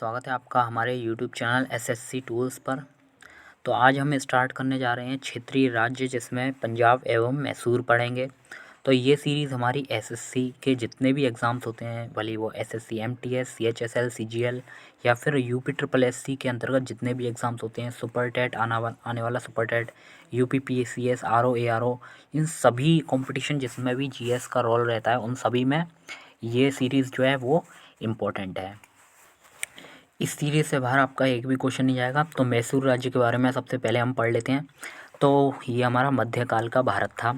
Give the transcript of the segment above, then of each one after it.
स्वागत है आपका हमारे YouTube चैनल एसएससी टूल्स पर। तो आज हम स्टार्ट करने जा रहे हैं क्षेत्रीय राज्य, जिसमें पंजाब एवं मैसूर पढ़ेंगे। तो ये सीरीज़ हमारी एसएससी के जितने भी एग्ज़ाम्स होते हैं, भले वो एसएससी एमटीएस, सीएचएसएल, सीजीएल या फिर यूपी ट्रिपल एससी के अंतर्गत जितने भी एग्ज़ाम्स होते हैं, सुपर टेट आने वाला super TET, UP PACS, RO ARO, इन सभी कंपटीशन जिसमें भी जीएस का रोल रहता है, उन सभी में ये सीरीज़ जो है वो इम्पोर्टेंट है। इस सीरीज़ से बाहर आपका एक भी क्वेश्चन नहीं जाएगा। तो मैसूर राज्य के बारे में सबसे पहले हम पढ़ लेते हैं। तो ये हमारा मध्यकाल का भारत था।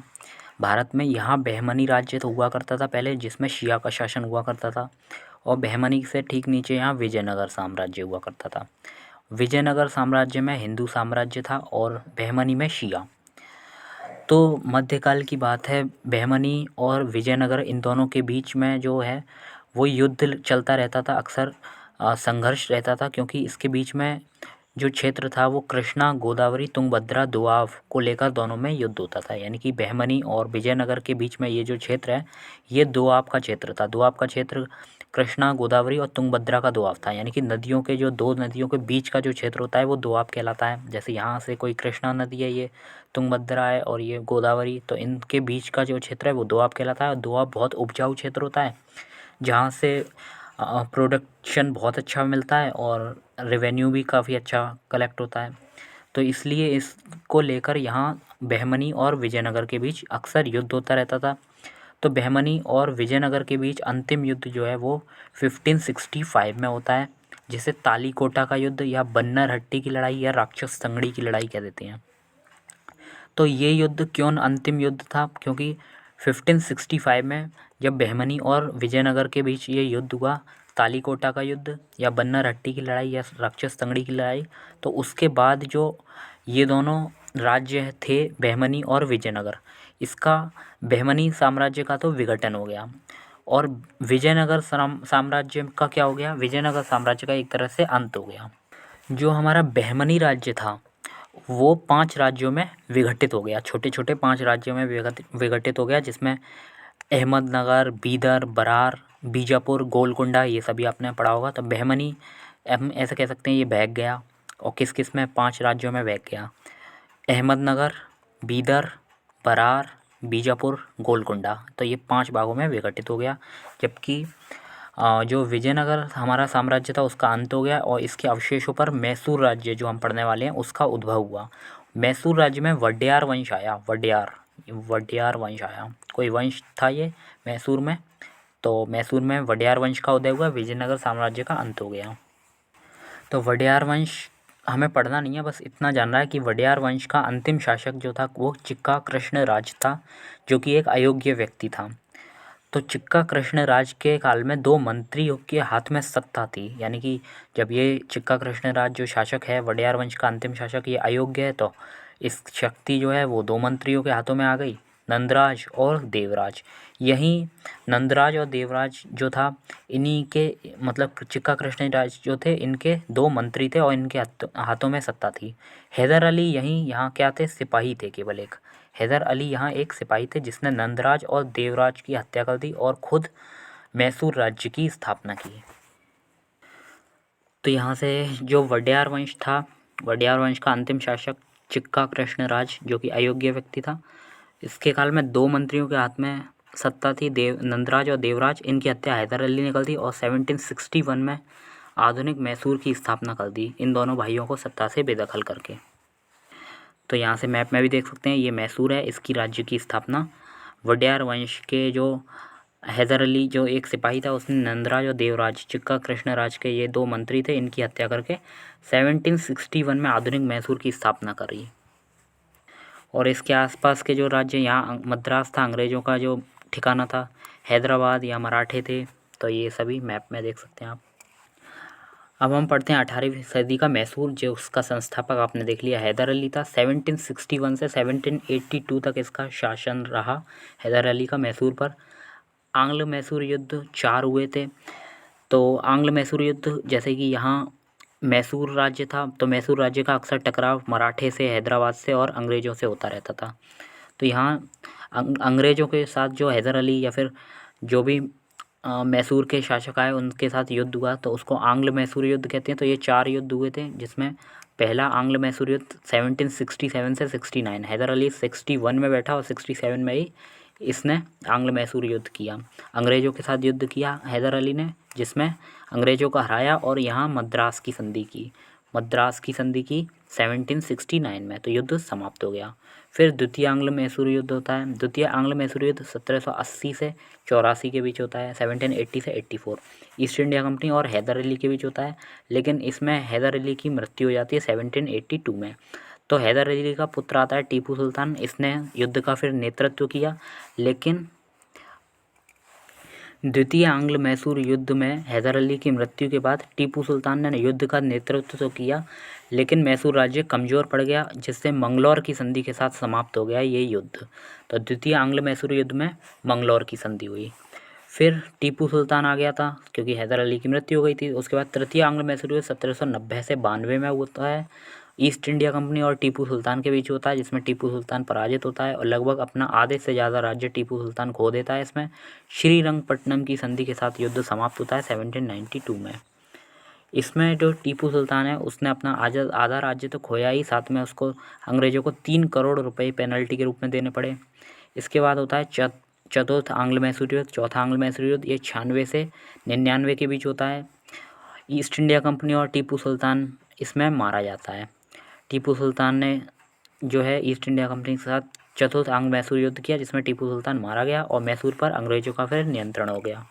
भारत में यहाँ बहमनी राज्य तो हुआ करता था पहले, जिसमें शिया का शासन हुआ करता था, और बहमनी से ठीक नीचे यहाँ विजयनगर साम्राज्य हुआ करता था। विजयनगर साम्राज्य में हिंदू साम्राज्य था और बहमनी में शिया। तो मध्यकाल की बात है, बहमनी और विजयनगर इन दोनों के बीच में जो है वो युद्ध चलता रहता था, अक्सर संघर्ष रहता था, क्योंकि इसके बीच में जो क्षेत्र था वो कृष्णा, गोदावरी, तुंगभद्रा, दोआब को लेकर दोनों में युद्ध होता था। यानी कि बहमनी और विजयनगर के बीच में ये जो क्षेत्र है, ये दोआब का क्षेत्र था। दोआब का क्षेत्र कृष्णा, गोदावरी और तुंगभद्रा का दोआब था। यानी कि नदियों के जो दो नदियों के बीच का जो क्षेत्र होता है वो दोआब कहलाता है। जैसे यहाँ से कोई कृष्णा नदी है, ये तुंगभद्रा है और ये गोदावरी, तो इनके बीच का जो क्षेत्र है वो दोआब कहलाता है। और दोआब बहुत उपजाऊ क्षेत्र होता है, जहाँ से प्रोडक्शन बहुत अच्छा मिलता है और रेवेन्यू भी काफ़ी अच्छा कलेक्ट होता है। तो इसलिए इसको लेकर यहाँ बहमनी और विजयनगर के बीच अक्सर युद्ध होता रहता था। तो बहमनी और विजयनगर के बीच अंतिम युद्ध जो है वो 1565 में होता है, जिसे तालीकोटा का युद्ध या बन्नर हट्टी की लड़ाई या राक्षस तंगड़ी की लड़ाई कह देते हैं। तो ये युद्ध क्यों अंतिम युद्ध था? क्योंकि 1565 में जब बहमनी और विजयनगर के बीच ये युद्ध हुआ, तालीकोटा का युद्ध या बन्नर हट्टी की लड़ाई या राक्षस तंगड़ी की लड़ाई, तो उसके बाद जो ये दोनों राज्य थे, बहमनी और विजयनगर, इसका बहमनी साम्राज्य का तो विघटन हो गया और विजयनगर साम्राज्य का क्या हो गया? विजयनगर साम्राज्य का एक तरह से अंत हो गया। जो हमारा बहमनी राज्य था वो 5 राज्यों में विघटित हो गया, छोटे छोटे 5 राज्यों में विघटित हो गया, जिसमें अहमदनगर, बीदर, बरार, बीजापुर, गोलकुंडा, ये सभी आपने पढ़ा होगा। तो बहमनी हम ऐसे कह सकते हैं ये बह गया, और किस किस में? 5 राज्यों में बह गया, अहमदनगर, बीदर, बरार, बीजापुर, गोलकुंडा। तो ये 5 भागों में विघटित हो गया। जबकि जो विजयनगर हमारा साम्राज्य था उसका अंत हो गया और इसके अवशेषों पर मैसूर राज्य जो हम पढ़ने वाले हैं उसका उद्भव हुआ। मैसूर राज्य में वड्यार वंश आया। वड्यार वंश आया, कोई वंश था ये मैसूर में। तो मैसूर में वड्यार वंश का उदय हुआ, विजयनगर साम्राज्य का अंत हो गया। तो वड्यार वंश हमें पढ़ना नहीं है, बस इतना जानना है कि वड्यार वंश का अंतिम शासक जो था वो चिक्का कृष्ण राज था, जो कि एक अयोग्य व्यक्ति था। तो चिक्का कृष्ण राज के काल में 2 मंत्रियों के हाथ में सत्ता थी। यानी कि जब ये चिक्का कृष्ण राज जो शासक है, वड्यार वंश का अंतिम शासक, ये अयोग्य है, तो इस शक्ति जो है वो 2 मंत्रियों के हाथों में आ गई, नंदराज और देवराज। यहीं नंदराज और देवराज जो था, इन्हीं के मतलब चिक्का कृष्ण राज जो थे, इनके 2 मंत्री थे और इनके हाथों में सत्ता थी। हैदर अली यहाँ क्या थे? सिपाही थे, केवल एक। हैदर अली यहाँ एक सिपाही थे जिसने नंदराज और देवराज की हत्या कर दी और खुद मैसूर राज्य की स्थापना की। तो यहाँ से जो वड्यार वंश था, वड्यार वंश का अंतिम शासक चिक्का कृष्ण राज, जो कि अयोग्य व्यक्ति था, इसके काल में 2 मंत्रियों के हाथ में सत्ता थी, नंदराज और देवराज। इनकी हत्या हैदर अली ने कर दी और 1761 में आधुनिक मैसूर की स्थापना कर दी, इन दोनों भाइयों को सत्ता से बेदखल करके। तो यहाँ से मैप में भी देख सकते हैं, ये मैसूर है, इसकी राज्य की स्थापना वड्यार वंश के जो हैदर अली जो एक सिपाही था, उसने नंदराज और देवराज, चिक्का कृष्ण राज के ये 2 मंत्री थे, इनकी हत्या करके 1761 में आधुनिक मैसूर की स्थापना करी। और इसके आसपास के जो राज्य, यहाँ मद्रास था, अंग्रेज़ों का जो ठिकाना था, हैदराबाद या मराठे थे। तो ये सभी मैप में देख सकते हैं आप। अब हम पढ़ते हैं 18वीं सदी का मैसूर, जो उसका संस्थापक आपने देख लिया हैदर अली था। 1761 से 1782 तक इसका शासन रहा हैदर अली का मैसूर पर। आंग्ल मैसूर युद्ध 4 हुए थे। तो आंग्ल मैसूर युद्ध, जैसे कि यहाँ मैसूर राज्य था, तो मैसूर राज्य का अक्सर टकराव मराठे से, हैदराबाद से और अंग्रेज़ों से होता रहता था। तो यहाँ अंग्रेज़ों के साथ जो हैदर अली या फिर जो भी मैसूर के शासक आए उनके साथ युद्ध हुआ तो उसको आंग्ल मैसूर युद्ध कहते हैं। तो ये 4 युद्ध हुए थे, जिसमें पहला आंग्ल मैसूर युद्ध 1767 से 69। हैदर अली 61 में बैठा और 67 में ही इसने आंग्ल मैसूर युद्ध किया। अंग्रेज़ों के साथ युद्ध किया हैदर अली ने, जिसमें अंग्रेज़ों को हराया और यहाँ मद्रास की संधि की 1769 में, तो युद्ध समाप्त हो गया। फिर द्वितीय आंग्ल मैसूर युद्ध होता है। द्वितीय आंग्ल मैसूर युद्ध 1780 से 84 के बीच होता है, 1780 से 84 ईस्ट इंडिया कंपनी और हैदर अली के बीच होता है। लेकिन इसमें हैदर अली की मृत्यु हो जाती है 1782 में। तो हैदर अली का पुत्र आता है टीपू सुल्तान, इसने युद्ध का फिर नेतृत्व किया। लेकिन द्वितीय आंग्ल मैसूर युद्ध में हैदर अली की मृत्यु के बाद टीपू सुल्तान ने युद्ध का नेतृत्व तो किया, लेकिन मैसूर राज्य कमज़ोर पड़ गया, जिससे मंगलौर की संधि के साथ समाप्त हो गया ये युद्ध। तो द्वितीय आंग्ल मैसूर युद्ध में मंगलौर की संधि हुई। फिर टीपू सुल्तान आ गया था क्योंकि हैदर अली की मृत्यु हो गई थी। उसके बाद तृतीय आंग्ल मैसूर युद्ध 1790 से 92 में होता है। ईस्ट इंडिया कंपनी और टीपू सुल्तान के बीच होता है, जिसमें टीपू सुल्तान पराजित होता है और लगभग अपना आधे से ज़्यादा राज्य टीपू सुल्तान खो देता है। इसमें श्रीरंगपट्टनम की संधि के साथ युद्ध समाप्त होता है 1792 में। इसमें जो टीपू सुल्तान है उसने अपना आधा राज्य तो खोया ही, साथ में उसको अंग्रेज़ों को 3 करोड़ रुपए पेनल्टी के रूप में देने पड़े। इसके बाद होता है चतुर्थ आंग्ल मैसूर युद्ध, चौथा आंग्ल मैसूर युद्ध। ये 96 से 99 के बीच होता है। ईस्ट इंडिया कंपनी और टीपू सुल्तान इसमें मारा जाता है। टीपू सुल्तान ने जो है ईस्ट इंडिया कंपनी के साथ चतुर्थ आंग्ल मैसूर युद्ध किया, जिसमें टीपू सुल्तान मारा गया और मैसूर पर अंग्रेज़ों का फिर नियंत्रण हो गया।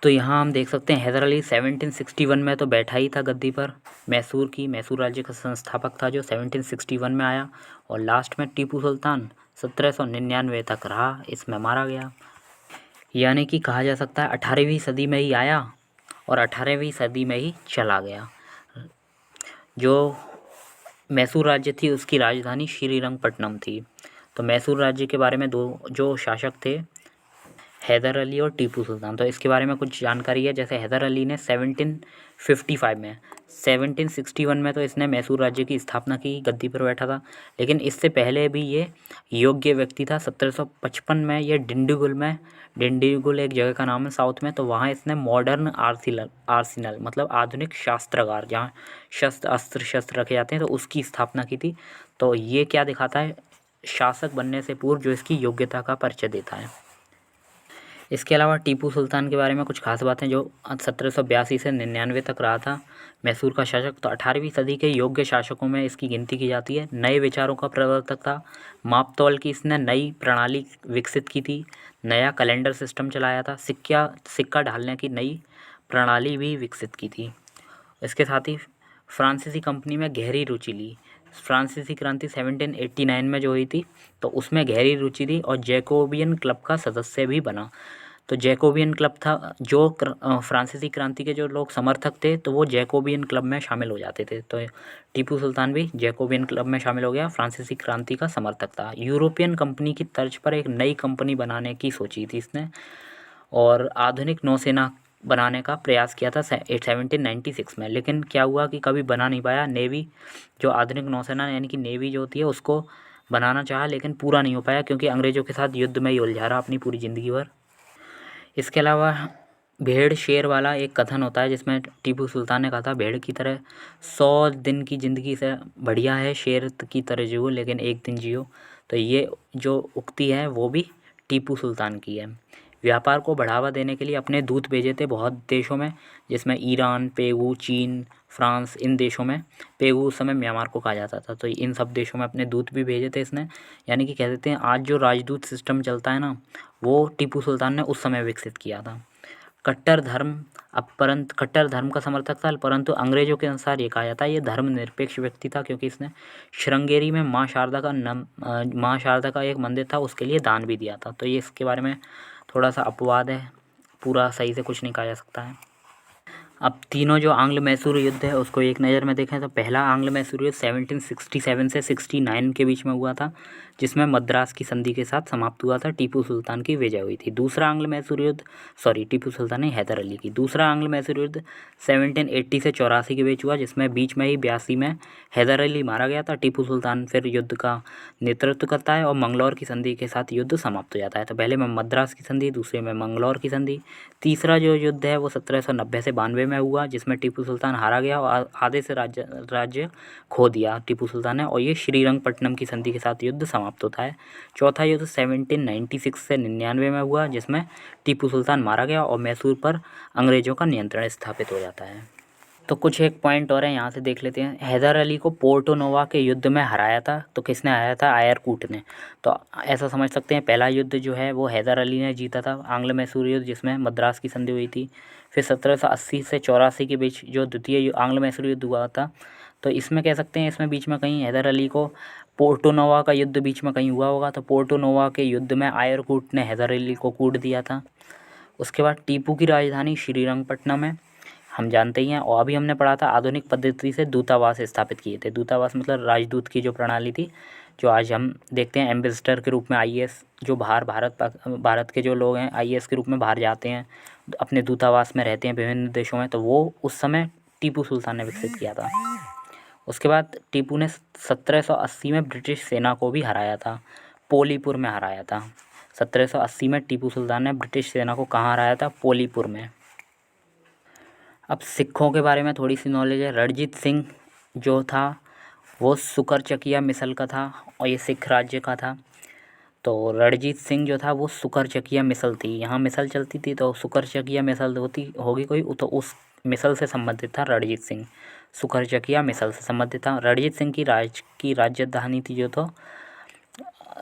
तो यहाँ हम देख सकते हैं हैदर अली 1761 में तो बैठा ही था गद्दी पर, मैसूर राज्य का संस्थापक था जो 1761 में आया, और लास्ट में टीपू सुल्तान 1799 तक रहा, इसमें मारा गया। यानी कि कहा जा सकता है 18वीं सदी में ही आया और 18वीं सदी में ही चला गया। जो मैसूर राज्य थी उसकी राजधानी श्रीरंगपट्टनम थी। तो मैसूर राज्य के बारे में दो जो शासक थे, हैदर अली और टीपू सुल्तान। तो इसके बारे में कुछ जानकारी है। जैसे हैदर अली ने 1755 में 1761 में तो इसने मैसूर राज्य की स्थापना की, गद्दी पर बैठा था। लेकिन इससे पहले भी ये योग्य व्यक्ति था। 1755 में ये डिंडीगुल एक जगह का नाम है साउथ में, तो वहाँ इसने मॉडर्न आर्सेनल मतलब आधुनिक शस्त्रागार, जहाँ शस्त्र रखे जाते हैं, तो उसकी स्थापना की थी। तो ये क्या दिखाता है, शासक बनने से पूर्व जो इसकी योग्यता का परिचय देता है। इसके अलावा टीपू सुल्तान के बारे में कुछ खास बातें, जो 1782 से 99 तक रहा था मैसूर का शासक। तो 18वीं सदी के योग्य शासकों में इसकी गिनती की जाती है। नए विचारों का प्रवर्तक था। मापतौल की इसने नई प्रणाली विकसित की थी। नया कैलेंडर सिस्टम चलाया था। सिक्का ढालने की नई प्रणाली भी विकसित की थी। इसके साथ ही फ्रांसीसी कंपनी में गहरी रुचि ली। फ्रांसीसी क्रांति 1789 में जो हुई थी, तो उसमें गहरी रुचि ली और जैकोबियन क्लब का सदस्य भी बना। तो जैकोबियन क्लब था, जो फ्रांसीसी क्रांति के जो लोग समर्थक थे तो वो जैकोबियन क्लब में शामिल हो जाते थे। तो टीपू सुल्तान भी जैकोबियन क्लब में शामिल हो गया, फ्रांसीसी क्रांति का समर्थक था। यूरोपियन कंपनी की तर्ज पर एक नई कंपनी बनाने की सोची थी इसने, और आधुनिक नौसेना बनाने का प्रयास किया था 1796 में। लेकिन क्या हुआ कि कभी बना नहीं पाया। नेवी, जो आधुनिक नौसेना यानी कि नेवी जो होती है, उसको बनाना चाहा लेकिन पूरा नहीं हो पाया, क्योंकि अंग्रेज़ों के साथ युद्ध में ही उलझा रहा अपनी पूरी ज़िंदगी भर। इसके अलावा भेड़ शेर वाला एक कथन होता है, जिसमें टीपू सुल्तान ने कहा था, भेड़ की तरह 100 दिन की ज़िंदगी से बढ़िया है शेर की तरह जियो लेकिन एक दिन जियो। तो ये जो उक्ति है वो भी टीपू सुल्तान की है। व्यापार को बढ़ावा देने के लिए अपने दूत भेजे थे बहुत देशों में, जिसमें ईरान, पेरू, चीन, फ्रांस, इन देशों में। पेरू उस समय म्यांमार को कहा जाता था। तो इन सब देशों में अपने दूत भी भेजे थे इसने। यानी कि कह देते हैं आज जो राजदूत सिस्टम चलता है ना, वो टीपू सुल्तान ने उस समय विकसित किया था। कट्टर धर्म का समर्थक था, परंतु अंग्रेज़ों के अनुसार ये कहा जाता है ये धर्मनिरपेक्ष व्यक्ति था, क्योंकि इसने श्रृंगेरी में माँ शारदा का एक मंदिर था, उसके लिए दान भी दिया था। तो ये इसके बारे में थोड़ा सा अपवाद है, पूरा सही से कुछ नहीं कहा जा सकता है। अब तीनों जो आंग्ल मैसूर युद्ध है उसको एक नज़र में देखें तो पहला आंग्ल मैसूर युद्ध 1767 से 69 के बीच में हुआ था, जिसमें मद्रास की संधि के साथ समाप्त हुआ था, टीपू सुल्तान की विजय हुई थी। दूसरा आंग्ल मैसूर युद्ध, सॉरी टीपू सुल्तान नहीं, हैदर अली की। दूसरा आंग्ल मैसूर युद्ध 1780 से 84 के बीच हुआ, जिसमें बीच में ही 82 में हैदर अली मारा गया था। टीपू सुल्तान फिर युद्ध का नेतृत्व करता है और मंगलौर की संधि के साथ युद्ध समाप्त हो जाता है। तो पहले में मद्रास की संधि, दूसरे में मंगलौर की संधि। तीसरा जो युद्ध है वो 1790 से 92 में हुआ, जिसमें टीपू सुल्तान हारा गया और आधे से राज्य खो दिया टीपू सुल्तान ने, और ये श्रीरंगपट्टनम की संधि के साथ युद्ध समाप्त होता है। चौथा युद्ध 1796 से 99 में हुआ, जिसमें टीपू सुल्तान मारा गया और मैसूर पर अंग्रेजों का नियंत्रण स्थापित हो जाता है। तो कुछ एक पॉइंट और है, यहाँ से देख लेते हैं। हैदर अली को पोर्टो नोवा के युद्ध में हराया था, तो किसने हराया था? आयरकूट ने। तो ऐसा समझ सकते हैं पहला युद्ध जो है वो हैदर अली ने जीता था, आंग्ल मैसूर युद्ध, जिसमें मद्रास की संधि हुई थी। फिर 1780 से 84 के बीच जो द्वितीय आंग्ल मैसूर युद्ध हुआ था, तो इसमें कह सकते हैं इसमें बीच में कहीं हैदर अली को पोर्टो नोवा का युद्ध बीच में कहीं हुआ होगा। तो पोर्टो नोवा के युद्ध में आयरकूट ने हैदर अली को कूट दिया था। उसके बाद टीपू की राजधानी श्रीरंगपट्टनम है, हम जानते ही हैं। और अभी हमने पढ़ा था आधुनिक पद्धति से दूतावास स्थापित किए थे। दूतावास मतलब राजदूत की जो प्रणाली थी, जो आज हम देखते हैं एम्बेसडर के रूप में आईएएस जो बाहर भारत के जो लोग हैं आईएएस के रूप में बाहर जाते हैं, अपने दूतावास में रहते हैं विभिन्न देशों में, तो वो उस समय टीपू सुल्तान ने विकसित किया था। उसके बाद टीपू ने 1780 में ब्रिटिश सेना को भी हराया था, पोलीपुर में हराया था। 1780 में टीपू सुल्तान ने ब्रिटिश सेना को कहाँ हराया था? पोलीपुर में। अब सिखों के बारे में थोड़ी सी नॉलेज है। रणजीत सिंह जो था वो सुकरचकिया मिसल का था और ये सिख राज्य का था। तो रणजीत सिंह जो था वो सुकरचकिया मिसल थी, यहाँ मिसल चलती थी, तो सुकरचकिया मिसल होगी कोई, तो उस मिसल से संबंधित था रणजीत सिंह। सुकरचकिया मिसल से संबंधित था। रणजीत सिंह की राजधानी थी जो, तो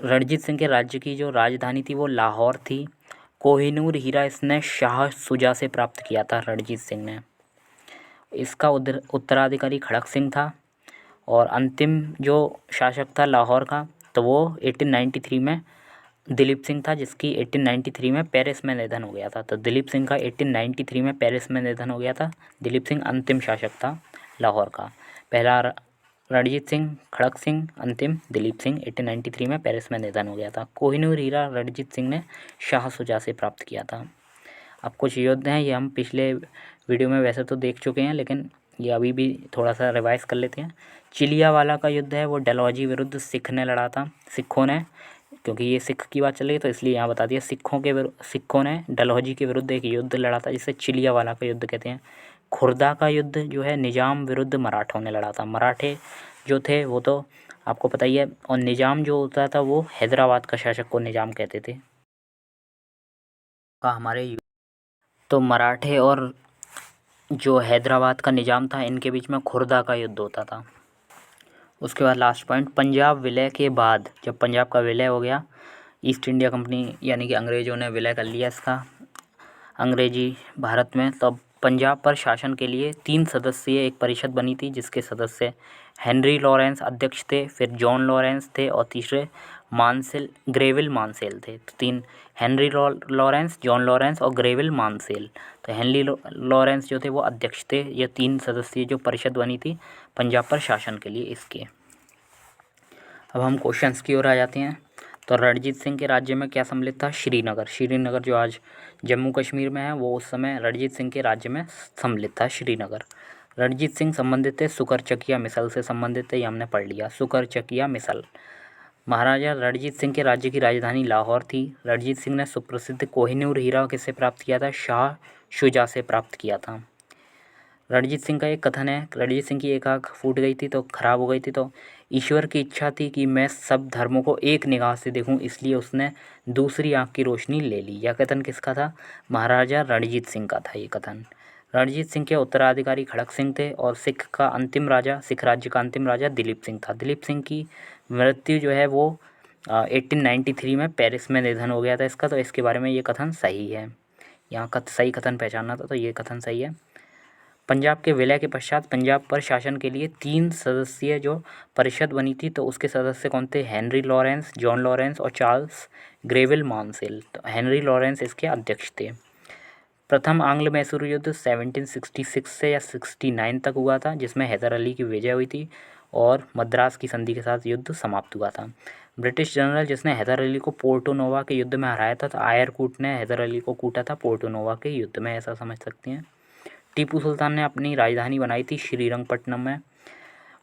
रणजीत सिंह के राज्य की जो राजधानी थी वो लाहौर थी। कोहिनूर हीरा इसने शाह शुजा से प्राप्त किया था रणजीत सिंह ने। इसका उत्तराधिकारी खड़क सिंह था और अंतिम जो शासक था लाहौर का, तो वो 1893 में दिलीप सिंह था, जिसकी 1893 में पेरिस में निधन हो गया था। तो दिलीप सिंह का 1893 में पेरिस में निधन हो गया था। दिलीप सिंह अंतिम शासक था लाहौर का। पहला रणजीत सिंह, खड़क सिंह, अंतिम दिलीप सिंह। 1893 में पेरिस में निधन हो गया था। कोहिनूर हीरा रणजीत सिंह ने शाह शुजा से प्राप्त किया था। अब कुछ युद्ध हैं, ये हम पिछले वीडियो में वैसे तो देख चुके हैं, लेकिन ये अभी भी थोड़ा सा रिवाइज कर लेते हैं। चिलियावाला का युद्ध है वो डलहौजी विरुद्ध सिख ने लड़ा था, सिखों ने, क्योंकि ये सिख की बात चल रही है तो इसलिए यहाँ बता दिया। सिखों ने डलहौजी के विरुद्ध एक युद्ध लड़ा था जिसे चिलियावाला का युद्ध कहते हैं। खुर्दा का युद्ध जो है निजाम विरुद्ध मराठों ने लड़ा था। मराठे जो थे वो तो आपको पता ही है, और निजाम जो होता था वो हैदराबाद का शासक को निजाम कहते थे का हमारे। तो मराठे और जो हैदराबाद का निजाम था इनके बीच में खुर्दा का युद्ध होता था। उसके बाद लास्ट पॉइंट, पंजाब विलय के बाद, जब पंजाब का विलय हो गया, ईस्ट इंडिया कंपनी यानी कि अंग्रेज़ों ने विलय कर लिया इसका अंग्रेजी भारत में, तब पंजाब पर शासन के लिए 3 सदस्यीय एक परिषद बनी थी, जिसके सदस्य हेनरी लॉरेंस अध्यक्ष थे, फिर जॉन लॉरेंस थे और तीसरे ग्रेविल मानसेल थे। तो 3 हेनरी लॉरेंस, जॉन लॉरेंस और ग्रेविल मानसेल। तो हेनरी लॉरेंस जो थे वो अध्यक्ष थे। ये 3 सदस्यीय जो परिषद बनी थी पंजाब पर शासन के लिए इसके। अब हम क्वेश्चंस की ओर आ जाते हैं। तो रणजीत सिंह के राज्य में क्या सम्मिलित था? श्रीनगर जो आज जम्मू कश्मीर में है वो उस समय रणजीत सिंह के राज्य में सम्मिलित था, श्रीनगर। रणजीत सिंह संबंधित थे सुकरचकिया मिसल से संबंधित थे, ये हमने पढ़ लिया, सुकरचकिया मिसल। महाराजा रणजीत सिंह के राज्य की राजधानी लाहौर थी। रणजीत सिंह ने सुप्रसिद्ध कोहिनूर हीरा किससे प्राप्त किया था? शाह शुजा से प्राप्त किया था। रणजीत सिंह का एक कथन है, रणजीत सिंह की एक आँख फूट गई थी तो खराब हो गई थी, तो ईश्वर की इच्छा थी कि मैं सब धर्मों को एक निगाह से देखूं, इसलिए उसने दूसरी आँख की रोशनी ले ली। यह कथन किसका था? महाराजा रणजीत सिंह का था ये कथन। रणजीत सिंह के उत्तराधिकारी खड़क सिंह थे और सिख राज्य का अंतिम राजा दिलीप सिंह था। दिलीप सिंह की मृत्यु जो है वो 1893 में पेरिस में निधन हो गया था इसका, तो इसके बारे में ये कथन सही है। यहाँ का सही कथन पहचानना था, तो ये कथन सही है। पंजाब के विलय के पश्चात पंजाब पर शासन के लिए 3 सदस्यीय जो परिषद बनी थी, तो उसके सदस्य कौन थे? हेनरी लॉरेंस, जॉन लॉरेंस और चार्ल्स ग्रेविल मानसेल। तो हेनरी लॉरेंस इसके अध्यक्ष थे। प्रथम आंग्ल मैसूर युद्ध 1766 से या 69 तक हुआ था, जिसमें हैदर अली की विजय हुई थी और मद्रास की संधि के साथ युद्ध समाप्त हुआ था। ब्रिटिश जनरल जिसने हैदर अली को पोर्टो नोवा के युद्ध में हराया था, तो आयरकूट ने हैदर अली को कूटा था पोर्टो नोवा के युद्ध में, ऐसा समझ सकते हैं। टीपू सुल्तान ने अपनी राजधानी बनाई थी श्रीरंगपट्टनम में।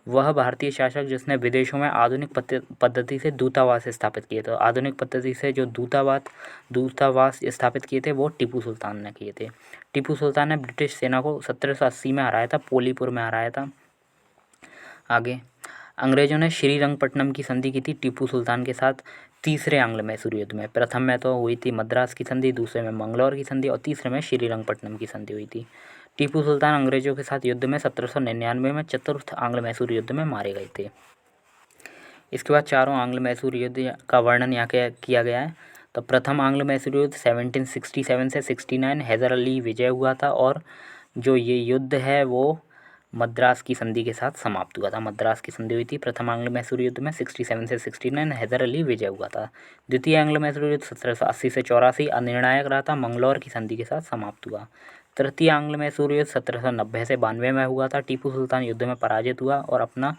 वह भारतीय शासक जिसने विदेशों में आधुनिक पद्धति से दूतावास स्थापित किए थे। आधुनिक पद्धति से जो दूतावास स्थापित किए थे वो टीपू सुल्तान ने किए थे। टीपू सुल्तान ने ब्रिटिश सेना को 1780 में हराया था, पोलीपुर में हराया था। आगे अंग्रेजों ने श्रीरंगपट्टनम की संधि की थी टीपू सुल्तान के साथ तीसरे आंग्ल मैसूर युद्ध में। प्रथम में तो हुई थी मद्रास की संधि, दूसरे में मंगलौर की संधि और तीसरे में श्रीरंगपट्टनम की संधि हुई थी। टीपू सुल्तान अंग्रेजों के साथ युद्ध में 1799 में चतुर्थ आंग्ल मैसूर युद्ध में मारे गए थे। इसके बाद चारों आंग्ल मैसूर युद्ध का वर्णन यहाँ किया गया है। तो प्रथम आंग्ल मैसूर युद्ध 1767 से 69 हैदर अली विजय हुआ था और जो ये युद्ध है वो मद्रास की संधि के साथ समाप्त हुआ था। मद्रास की संधि हुई थी प्रथम आंग्ल मैसूर युद्ध में 67 से 69, हैदर अली विजय हुआ था। द्वितीय आंग्ल मैसूर युद्ध 1780 से 84 अनिर्णायक रहा था, मंगलौर की संधि के साथ समाप्त हुआ। तृतीय आंग्ल मैसूर युद्ध 1790 से 92 में हुआ था। टीपू सुल्तान युद्ध में पराजित हुआ और अपना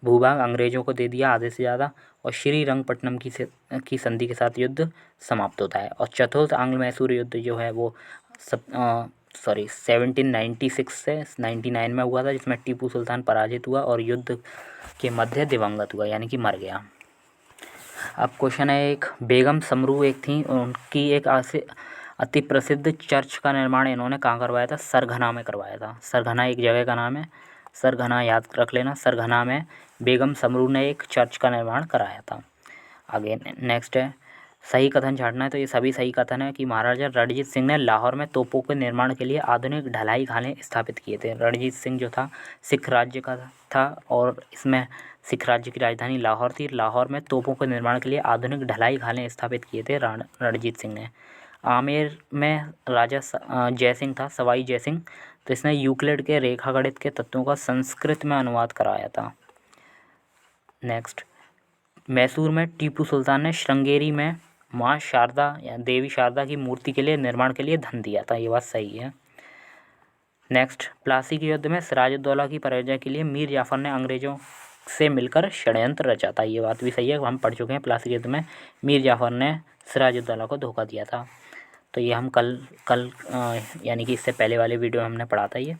भूभाग अंग्रेजों को दे दिया आधे से ज़्यादा, और श्रीरंगपट्टनम की संधि के साथ युद्ध समाप्त होता है। और चतुर्थ आंग्ल मैसूर युद्ध जो है वो 1796 से 99 में हुआ था, जिसमें टीपू सुल्तान पराजित हुआ और युद्ध के मध्य दिवंगत हुआ, यानी कि मर गया। अब क्वेश्चन है एक, बेगम समरू एक थी, उनकी एक अति प्रसिद्ध चर्च का निर्माण इन्होंने कहाँ करवाया था? सरघना में करवाया था। सरघना एक जगह का नाम है, सरघना याद रख लेना। सरघना में बेगम समरू ने एक चर्च का निर्माण कराया था। आगे नेक्स्ट है, सही कथन छांटना है। तो ये सभी सही कथन है कि महाराजा रणजीत सिंह ने लाहौर में तोपों के निर्माण के लिए आधुनिक ढलाई खाने स्थापित किए थे। रणजीत सिंह जो था सिख राज्य का था और इसमें सिख राज्य की राजधानी लाहौर थी। लाहौर में तोपों के निर्माण के लिए आधुनिक ढलाई खाने स्थापित किए थे रणजीत सिंह ने। आमेर में राजा जयसिंह था, सवाई जयसिंह, तो इसने यूक्लिड के रेखागणित के तत्वों का संस्कृत में अनुवाद कराया था। नेक्स्ट, मैसूर में टीपू सुल्तान ने श्रृंगेरी में माँ शारदा या देवी शारदा की मूर्ति के लिए निर्माण के लिए धन दिया था, ये बात सही है। नेक्स्ट, प्लासी के युद्ध में सिराजुद्दौला की पराजय के लिए मीर जाफर ने अंग्रेजों से मिलकर षड्यंत्र रचा था, ये बात भी सही है, हम पढ़ चुके हैं। प्लासी के युद्ध में मीर जाफर ने सिराजुद्दौला को धोखा दिया था, तो ये हम कल यानी कि इससे पहले वाले वीडियो में हमने पढ़ा था ये।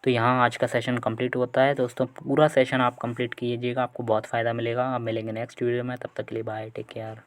तो यहाँ आज का सेशन कंप्लीट होता है दोस्तों। पूरा सेशन आप कंप्लीट कीजिएगा, आपको बहुत फ़ायदा मिलेगा। अब मिलेंगे नेक्स्ट वीडियो में, तब तक के लिए बाय, टेक केयर।